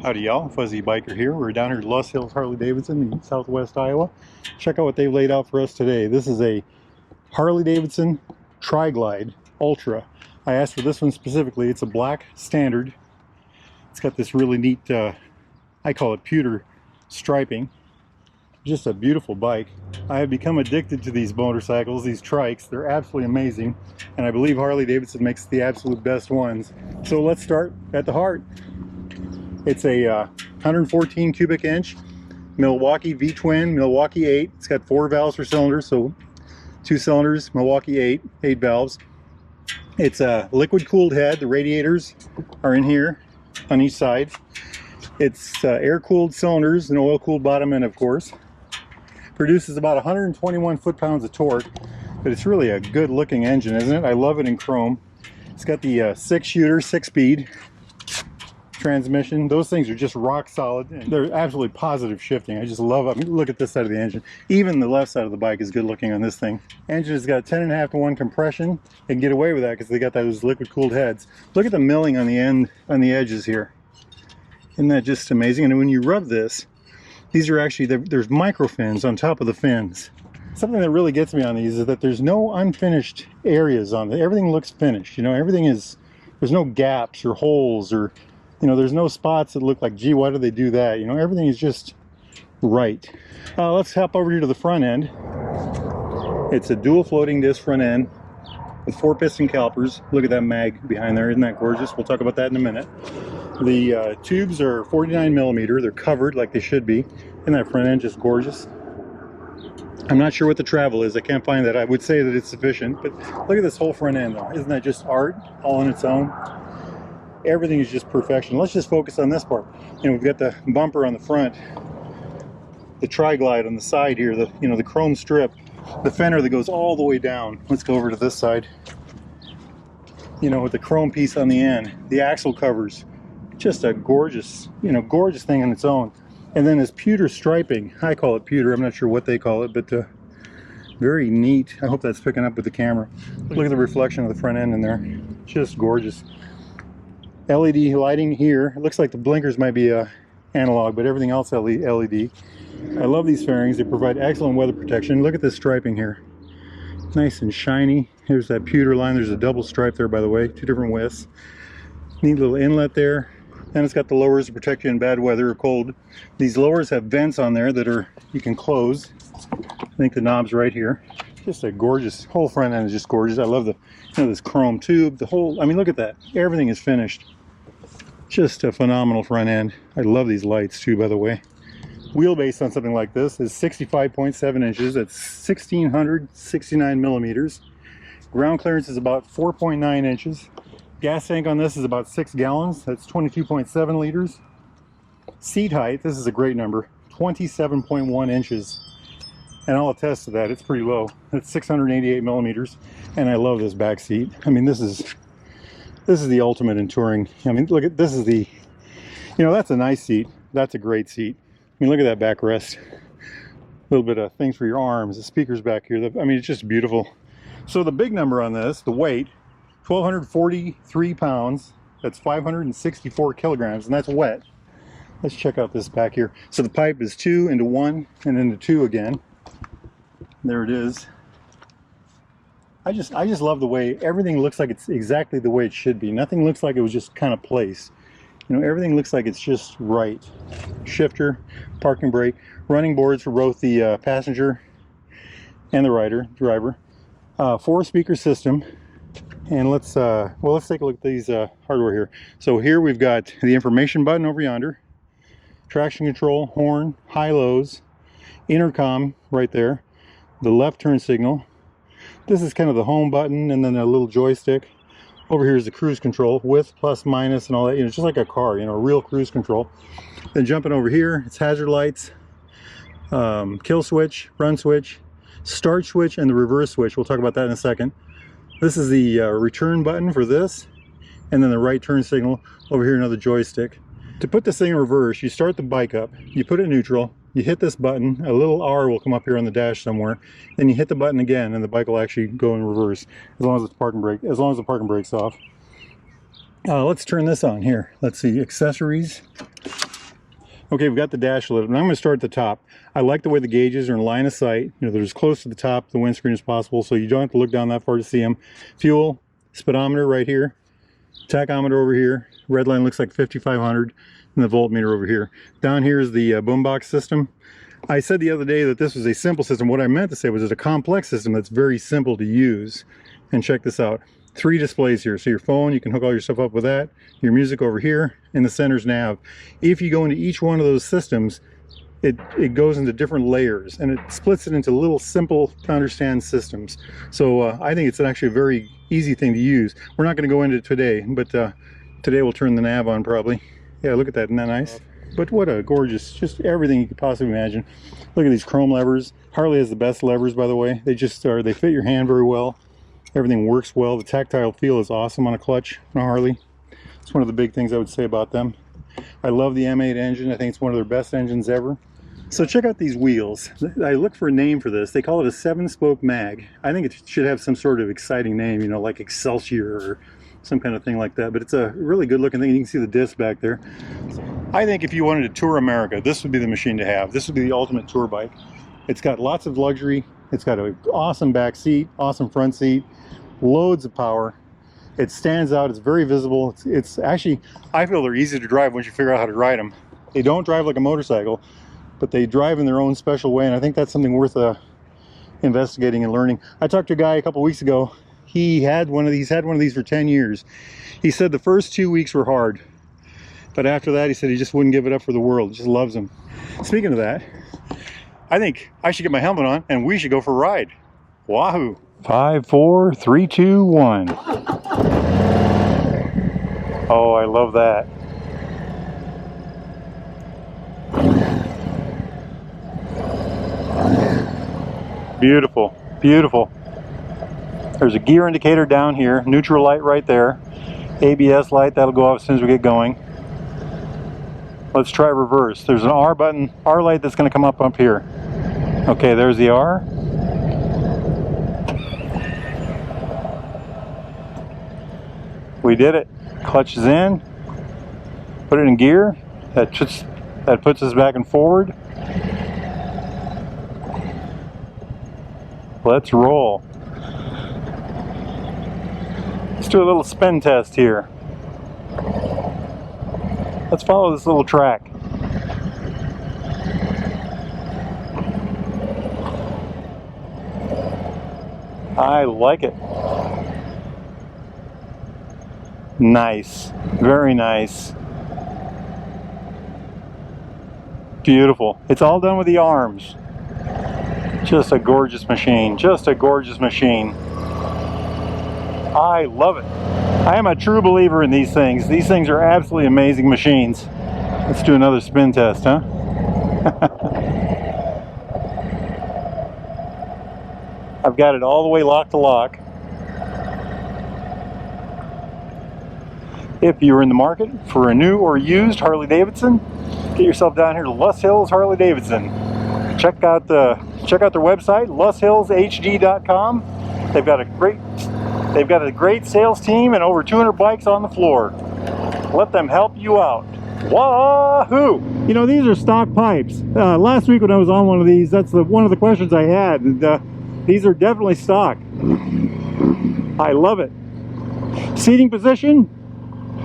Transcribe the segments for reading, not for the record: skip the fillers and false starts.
Howdy y'all, Fuzzy Biker here. We're down here at Lost Hills Harley-Davidson in southwest Iowa. Check out what they've laid out for us today. This is a Harley-Davidson Tri-Glide Ultra. I asked for this one specifically. It's a black standard. It's got this really neat, I call it pewter striping. Just a beautiful bike. I have become addicted to these motorcycles, these trikes. They're absolutely amazing. And I believe Harley-Davidson makes the absolute best ones. So let's start at the heart. It's a 114 cubic inch Milwaukee V-twin, Milwaukee 8. It's got 4 valves per cylinder, so 2 cylinders, Milwaukee 8 valves. It's a liquid cooled head. The radiators are in here on each side. It's air cooled cylinders and oil cooled bottom end, of course. Produces about 121 foot-pounds of torque, but it's really a good looking engine, isn't it? I love it in chrome. It's got the 6-shooter, 6-speed transmission. Those things are just rock solid, and they're absolutely positive shifting. I just love it. I mean, look at this side of the engine. Even the left side of the bike is good looking on this thing. Engine has got 10.5 to 1 compression. They can get away with that because they got those liquid cooled heads. Look at the milling on the end, on the edges here. Isn't that just amazing? And when you rub this, these are actually, there's micro fins on top of the fins. Something that really gets me on these is that there's no unfinished areas on it. Everything looks finished. You know, everything is, there's no gaps or holes, or you know, there's no spots that look like, gee, why do they do that? You know, everything is just right. Let's hop over here to the front end. It's a dual floating disc front end with 4 piston calipers. Look at that mag behind there. Isn't that gorgeous? We'll talk about that in a minute. The tubes are 49 millimeter. They're covered like they should be. And that front end just gorgeous. I'm not sure what the travel is. I can't find that. I would say that it's sufficient. But look at this whole front end though. Isn't that just art all on its own? Everything is just perfection. Let's just focus on this part. You know, we've got the bumper on the front, the Tri-Glide on the side here, the, you know, the chrome strip, the fender that goes all the way down. Let's go over to this side. You know, with the chrome piece on the end, the axle covers, just a gorgeous, you know, gorgeous thing on its own. And then this pewter striping, I call it pewter, I'm not sure what they call it, but very neat. I hope that's picking up with the camera. Look at the reflection of the front end in there, just gorgeous. LED lighting here. It looks like the blinkers might be analog, but everything else LED. I love these fairings. They provide excellent weather protection. Look at this striping here. Nice and shiny. Here's that pewter line. There's a double stripe there, by the way. 2 different widths. Neat little inlet there. And it's got the lowers to protect you in bad weather or cold. These lowers have vents on there that are, you can close. I think the knob's right here. Just a gorgeous, whole front end is just gorgeous. I love the, you know, this chrome tube, the whole, I mean, look at that. Everything is finished. Just a phenomenal front end. I love these lights too, by the way. Wheelbase on something like this is 65.7 inches. That's 1,669 millimeters. Ground clearance is about 4.9 inches. Gas tank on this is about 6 gallons. That's 22.7 liters. Seat height, this is a great number, 27.1 inches. And I'll attest to that, it's pretty low. It's 688 millimeters. And I love this back seat. I mean, this is the ultimate in touring. I mean, look at, this is the, you know, that's a nice seat. That's a great seat. I mean, look at that backrest. A little bit of things for your arms. The speakers back here. I mean, it's just beautiful. So the big number on this, the weight, 1,243 pounds. That's 564 kilograms, and that's wet. Let's check out this back here. So the pipe is 2 into 1 and into 2 again. There it is. I just love the way everything looks like it's exactly the way it should be. Nothing looks like it was just kind of placed. You know, everything looks like it's just right. Shifter, parking brake, running boards for both the passenger and the driver. 4-speaker system. And let's take a look at these hardware here. So here we've got the information button over yonder, traction control, horn, high-lows, intercom right there, the left turn signal. This is kind of the home button, and then a little joystick. Over here is the cruise control, with, plus, minus, and all that. You know, it's just like a car, you know, a real cruise control. Then jumping over here, it's hazard lights, kill switch, run switch, start switch, and the reverse switch. We'll talk about that in a second. This is the return button for this, and then the right turn signal. Over here, another joystick. To put this thing in reverse, you start the bike up, you put it in neutral, you hit this button, a little R will come up here on the dash somewhere, then you hit the button again and the bike will actually go in reverse as long as the parking brake's off. Let's turn this on here. Let's see, accessories. Okay, we've got the dash lit, and I'm going to start at the top. I like the way the gauges are in line of sight. You know, they're as close to the top of the windscreen as possible, so you don't have to look down that far to see them. Fuel, speedometer right here, tachometer over here. Red line looks like 5,500, and the voltmeter over here. Down here is the boombox system. I said the other day that this was a simple system. What I meant to say was it's a complex system that's very simple to use. And check this out. 3 displays here. So your phone, you can hook all your stuff up with that. Your music over here, and the center's nav. If you go into each one of those systems, it goes into different layers, and it splits it into little simple to understand systems. So I think it's actually a very easy thing to use. We're not going to go into it today, but today we'll turn the nav on probably. Yeah, look at that. Isn't that nice? But what a gorgeous, just everything you could possibly imagine. Look at these chrome levers. Harley has the best levers, by the way. They just are, they fit your hand very well. Everything works well. The tactile feel is awesome on a clutch on a Harley. It's one of the big things I would say about them. I love the M8 engine. I think it's one of their best engines ever. So check out these wheels. I look for a name for this. They call it a 7-spoke mag. I think it should have some sort of exciting name, you know, like Excelsior or some kind of thing like that. But it's a really good looking thing. You can see the disc back there. I think if you wanted to tour America, this would be the machine to have. This would be the ultimate tour bike. It's got lots of luxury. It's got an awesome back seat, awesome front seat, loads of power. It stands out. It's very visible. It's actually, I feel they're easy to drive once you figure out how to ride them. They don't drive like a motorcycle, but they drive in their own special way, and I think that's something worth investigating and learning. I talked to a guy a couple weeks ago. He had one of these for 10 years. He said the first 2 weeks were hard, but after that he said he just wouldn't give it up for the world. He just loves them. Speaking of that, I think I should get my helmet on and we should go for a ride. Wahoo! 5, 4, 3, 2, 1. Oh, I love that. Beautiful, beautiful. There's a gear indicator down here, neutral light right there, ABS light, that'll go off as soon as we get going. Let's try reverse. There's an R button, R light that's going to come up here. Okay, there's the R. We did it. Clutch is in. Put it in gear. That puts us back and forward. Let's roll. Let's do a little spin test here. Let's follow this little track. I like it. Nice. Very nice. Beautiful. It's all done with the arms. Just a gorgeous machine. Just a gorgeous machine. I love it. I am a true believer in these things. These things are absolutely amazing machines. Let's do another spin test, huh? I've got it all the way lock to lock. If you're in the market for a new or used Harley-Davidson, get yourself down here to Loess Hills Harley-Davidson. Check out their website, LoessHillsHD.com. They've got a great sales team and over 200 bikes on the floor. Let them help you out. Wahoo! You know, these are stock pipes. Last week when I was on one of these, that's one of the questions I had. And, these are definitely stock. I love it. Seating position,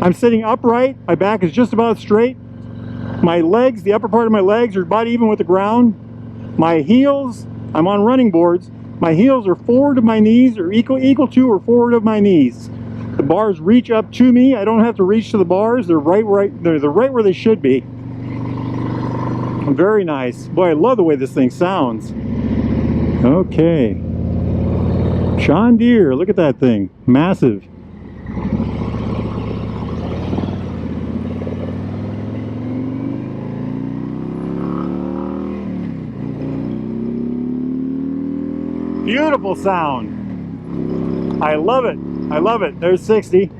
I'm sitting upright. My back is just about straight. My legs, the upper part of my legs are about even with the ground. My heels, I'm on running boards. My heels are forward of my knees, or equal to or forward of my knees. The bars reach up to me. I don't have to reach to the bars. They're right where they should be. Very nice. Boy, I love the way this thing sounds. Okay. John Deere, look at that thing. Massive. Beautiful sound. I love it. I love it. There's 60.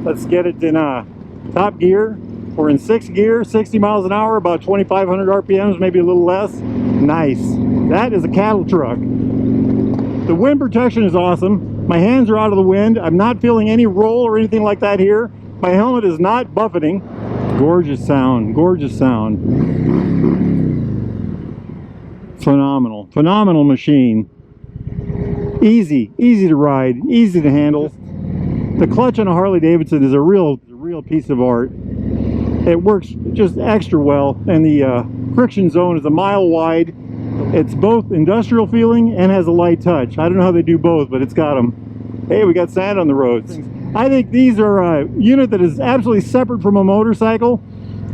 Let's get it in top gear. We're in 6th gear, 60 miles an hour, about 2,500 RPMs, maybe a little less. Nice. That is a cattle truck. The wind protection is awesome. My hands are out of the wind. I'm not feeling any roll or anything like that here. My helmet is not buffeting. Gorgeous sound, gorgeous sound. Phenomenal, phenomenal machine. Easy to ride, easy to handle. The clutch on a Harley-Davidson is a real piece of art. It works just extra well, and the friction zone is a mile wide. It's both industrial feeling and has a light touch. I don't know how they do both, but it's got them. Hey, we got sand on the roads. I think these are a unit that is absolutely separate from a motorcycle.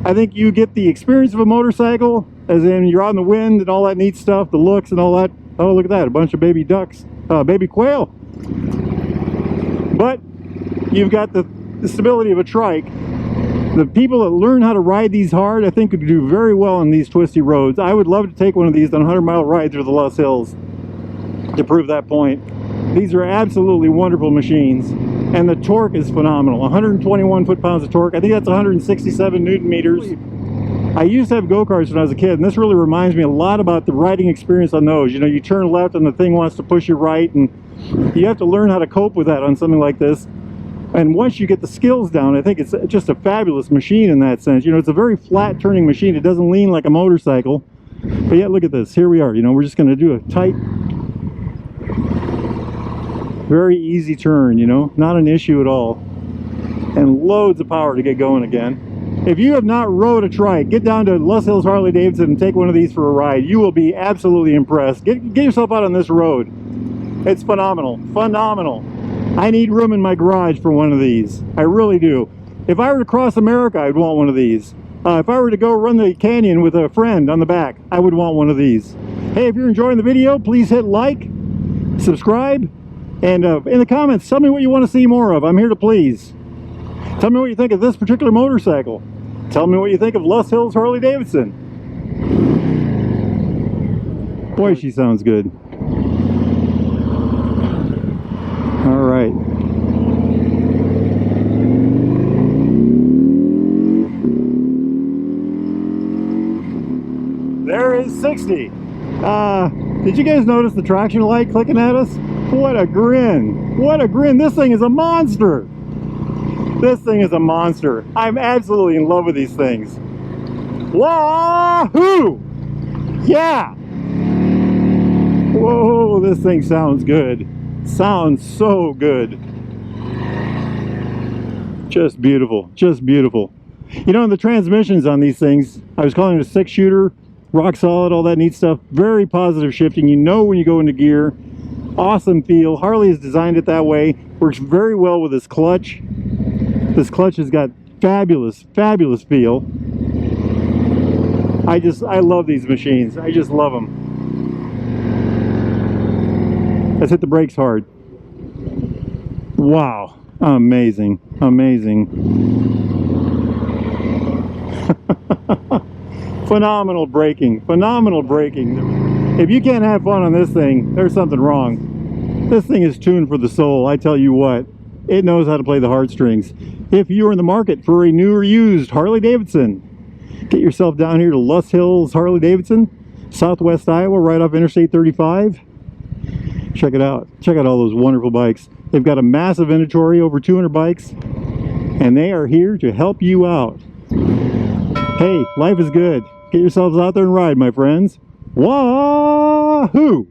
I think you get the experience of a motorcycle, as in you're out in the wind and all that neat stuff, the looks and all that. Oh, look at that, a bunch of baby ducks, baby quail. But you've got the stability of a trike. The people that learn how to ride these hard, I think, could do very well on these twisty roads. I would love to take one of these on a 100-mile ride through the Lost Hills to prove that point. These are absolutely wonderful machines, and the torque is phenomenal. 121 foot-pounds of torque. I think that's 167 Newton meters. I used to have go-karts when I was a kid, and this really reminds me a lot about the riding experience on those. You know, you turn left and the thing wants to push you right, and you have to learn how to cope with that on something like this. And once you get the skills down, I think it's just a fabulous machine in that sense. You know, it's a very flat turning machine. It doesn't lean like a motorcycle. But yet, look at this. Here we are. You know, we're just going to do a tight, very easy turn, you know, not an issue at all. And loads of power to get going again. If you have not rode a trike, get down to Lost Hills Harley-Davidson and take one of these for a ride. You will be absolutely impressed. Get yourself out on this road. It's phenomenal. Phenomenal. I need room in my garage for one of these. I really do. If I were to cross America, I'd want one of these. If I were to go run the canyon with a friend on the back, I would want one of these. Hey, if you're enjoying the video, please hit like, subscribe, and in the comments, tell me what you want to see more of. I'm here to please. Tell me what you think of this particular motorcycle. Tell me what you think of Lost Hills Harley-Davidson. Boy, she sounds good. All right. There is 60. Did you guys notice the traction light clicking at us? What a grin. What a grin. This thing is a monster. This thing is a monster. I'm absolutely in love with these things. Wahoo! Yeah! Whoa, this thing sounds good. Sounds so good. Just beautiful, just beautiful. You know, the transmissions on these things, I was calling it a 6-shooter, rock solid, all that neat stuff. Very positive shifting. You know when you go into gear. Awesome feel. Harley has designed it that way. Works very well with this clutch. This clutch has got fabulous feel. I love these machines. I just love them. Let's hit the brakes hard. Wow. Amazing. Amazing. Phenomenal braking. Phenomenal braking. If you can't have fun on this thing, there's something wrong. This thing is tuned for the soul. I tell you what. It knows how to play the heartstrings. If you're in the market for a new or used Harley-Davidson, get yourself down here to Lost Hills Harley-Davidson, Southwest Iowa, right off Interstate 35. Check it out. Check out all those wonderful bikes. They've got a massive inventory, over 200 bikes, and they are here to help you out. Hey, life is good. Get yourselves out there and ride, my friends. Wahoo!